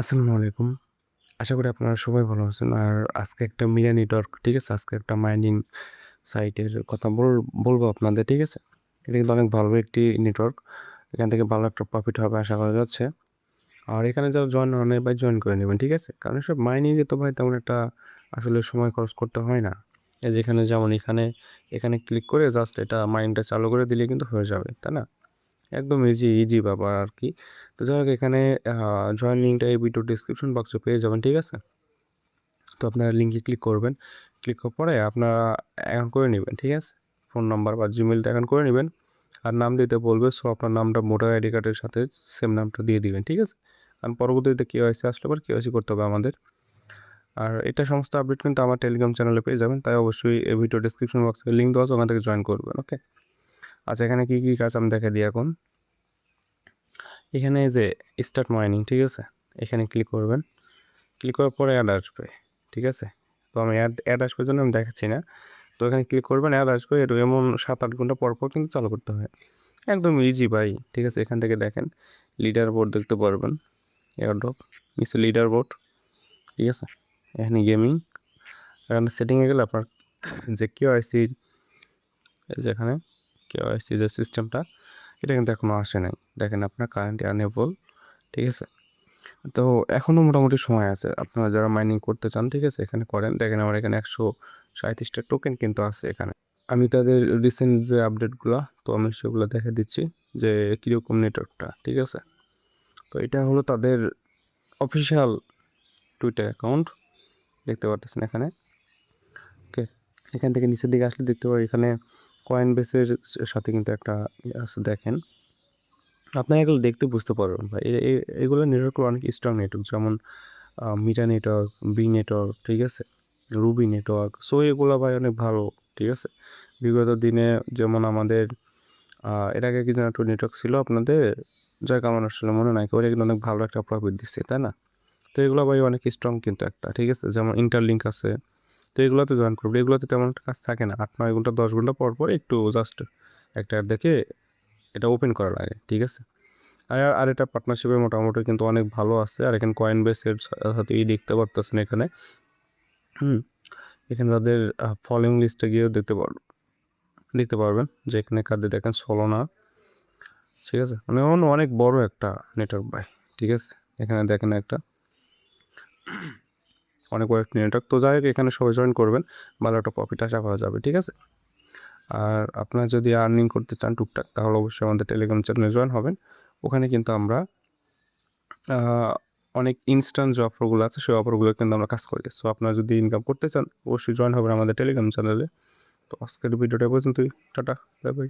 আসসালামু আলাইকুম। আশা করি আপনারা সবাই ভালো আছেন। আর আজকে একটা মিডিয়া নেটওয়ার্ক, ঠিক আছে? আজকে একটা মাইনিং সাইটের কথা বলবো আপনাদের, ঠিক আছে? এটা কিন্তু অনেক ভালো একটি নেটওয়ার্ক। এখান থেকে ভালো একটা প্রফিট হবে আশা করা যাচ্ছে। আর এখানে যারা জয়েন হন নাই ভাই জয়েন করে নেবেন, ঠিক আছে? কারণ এসব মাইনিংয়ে তো ভাই তেমন একটা আসলে সময় খরচ করতে হয় না। এই যেখানে যেমন এখানে ক্লিক করে জাস্ট এটা মাইনিংটা চালু করে দিলে কিন্তু হয়ে যাবে, তাই না? একদম ইজি ব্যাপার আর কি। তো যাই হোক এখানে জয়েন লিঙ্কটা এই ভিডিও ডিসক্রিপশন বক্সে পেয়ে যাবেন, ঠিক আছে? তো আপনারা লিঙ্কে ক্লিক করবেন। ক্লিক করার পরে আপনারা অ্যাকাউন্ট করে নেবেন, ঠিক আছে? ফোন নাম্বার বা জিমেলটা অ্যাকাউন্ট করে নেবেন। আর নাম দিতে বলবে, সো আপনার নামটা ভোটার আইডি কার্ডের সাথে সেম নামটা দিয়ে দিবেন, ঠিক আছে? কারণ পরবর্তীতে কেওয়াইসি আসলে পর কেওয়াইসি করতে হবে আমাদের। আর এটা সমস্ত আপডেট কিন্তু আমার টেলিগ্রাম চ্যানেলে পেয়ে যাবেন, তাই অবশ্যই এই ভিডিও ডিসক্রিপশন বক্সে লিঙ্ক দেওয়া আছে, ওখান থেকে জয়েন করবেন, ওকে? আচ্ছা, এখানে কী কাজ আমি দেখে দিই এখন। এখানে যে স্টার্ট মাইনিং, ঠিক আছে? এখানে ক্লিক করবেন। ক্লিক করার পরে অ্যাড আসবে, ঠিক আছে? তো আমি অ্যাড আসবে জন্য আমি দেখাচ্ছি না। তো এখানে ক্লিক করবেন, অ্যাড আসবে। এটা এমন 7-8 ঘন্টা পর পর কিন্তু চালু করতে হয়। একদম ইজি ভাই, ঠিক আছে? এখান থেকে দেখেন লিডার বোর্ড দেখতে পারবেন। এয়ারড্রপ নিচে লিডার বোর্ড, ঠিক আছে? এখানে গেমিং, এখানে সেটিংয়ে গেলে আপনার যে কেওয়াইসির যেখানে কেওয়াইসি যে সিস্টেমটা, এটা কিন্তু এখনও আসে নাই। দেখেন আপনার কারেন্ট আনএবল, ঠিক আছে? তো এখনও মোটামুটি সময় আছে আপনারা যারা মাইনিং করতে চান, ঠিক আছে? এখানে করেন। দেখেন আমার এখানে 137টা টোকেন কিন্তু আছে এখানে। আমি তাদের রিসেন্ট যে আপডেটগুলো, তো আমি সেগুলো দেখে দিচ্ছি যে কীরকম নেটওয়ার্কটা, ঠিক আছে? তো এটা হলো তাদের অফিসিয়াল টুইটার অ্যাকাউন্ট, দেখতে পারতেছেন এখানে, ওকে? এখান থেকে নিচের দিকে আসলে দেখতে পারি এখানে কয়েন বেসের সাথে কিন্তু একটা আছে, দেখেন। আপনারা এগুলো দেখতে বুঝতে পারবেন ভাই, এগুলো নেটওয়ার্ক অনেক স্ট্রং নেটওয়ার্ক, যেমন মিটা নেটওয়ার্ক, বি নেটওয়ার্ক, ঠিক আছে? রুবি নেটওয়ার্ক, সো এগুলো ভাই অনেক ভালো, ঠিক আছে? বিগত দিনে যেমন আমাদের এর আগে কি যেন একটা নেটওয়ার্ক ছিল আপনাদের, যাক আমার আসলে মনে নাই, ওরা কিন্তু অনেক ভালো একটা প্রফিট দিচ্ছে, তাই না? তো এগুলো ভাই অনেক স্ট্রং কিন্তু একটা, ঠিক আছে? যেমন ইন্টারলিঙ্ক আছে, তো এগুলোতে জয়েন করবে। এগুলোতে তেমন একটা কাজ থাকে না, 8-9 ঘন্টা 10 ঘন্টা পর পর একটু জাস্ট একটা দেখে এটা ওপেন করা লাগে, ঠিক আছে? আর এটা পার্টনারশিপে মোটামুটি কিন্তু অনেক ভালো আছে। আর এখানে কয়েন বেসের সাথে দেখতে পারতেছেন এখানে, এখানে তাদের ফলোইং লিস্টে গিয়েও দেখতে পারবেন যে এখানে কাদের দেখেন সোলোনা, ঠিক আছে? মানে অনেক বড় একটা নেটওয়ার্ক ভাই, ঠিক আছে? এখানে দেখেন একটা অনেক বড় একটা নেটওয়ার্ক। তো যাই হোক এখানে সবাই জয়েন করবেন, ভালো একটা প্রফিট আশা করা যাবে, ঠিক আছে? আর আপনারা যদি আর্নিং করতে চান টুকটাক, তাহলে অবশ্যই আমাদের টেলিগ্রাম চ্যানেলে জয়েন হবেন। ওখানে কিন্তু আমরা অনেক ইনস্ট্যান্ট যে অফারগুলো আছে সেই অফারগুলো কিন্তু আমরা কাজ করি। সো আপনারা যদি ইনকাম করতে চান অবশ্যই জয়েন হবেন আমাদের টেলিগ্রাম চ্যানেলে। তো আজকের ভিডিওটা পর্যন্তই। Tata, bye bye.